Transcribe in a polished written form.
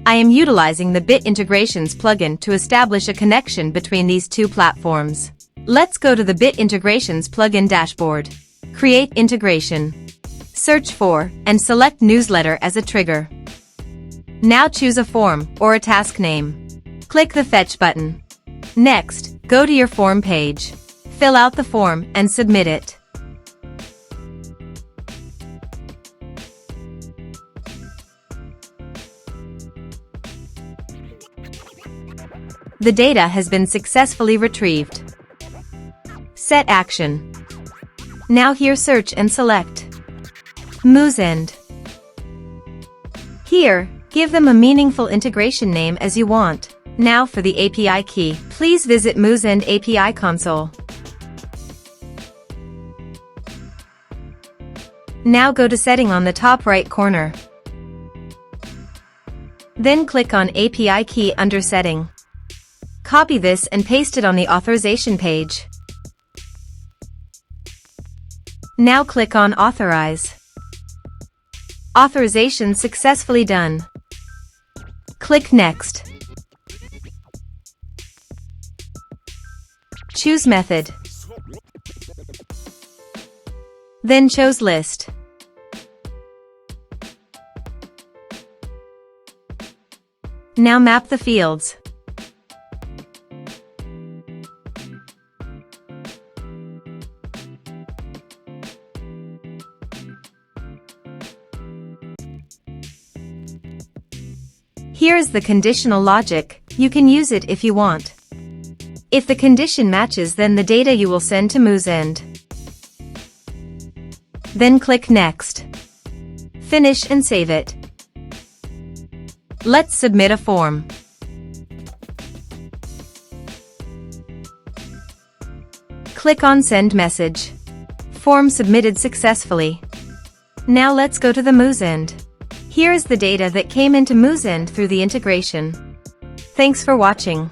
I am utilizing the Bit Integrations plugin to establish a connection between these two platforms. Let's go to the Bit Integrations plugin dashboard. Create integration. Search for and select newsletter as a trigger. Now choose a form or a task name. Click the Fetch button. Next, go to your form page. Fill out the form and submit it. The data has been successfully retrieved. Set action. Now here search and select Moosend. Here, give them a meaningful integration name as you want. Now for the API key, please visit Moosend API console. Now go to Setting on the top right corner. Then click on API key under Setting. Copy this and paste it on the authorization page. Now click on Authorize. Authorization successfully done. Click Next. Choose Method. Then choose List. Now map the fields. Here is the conditional logic. You can use it if you want. If the condition matches, then the data you will send to Moosend. Then click Next. Finish and save it. Let's submit a form. Click on Send Message. Form submitted successfully. Now let's go to the Moosend. Here is the data that came into Moosend through the integration. Thanks for watching.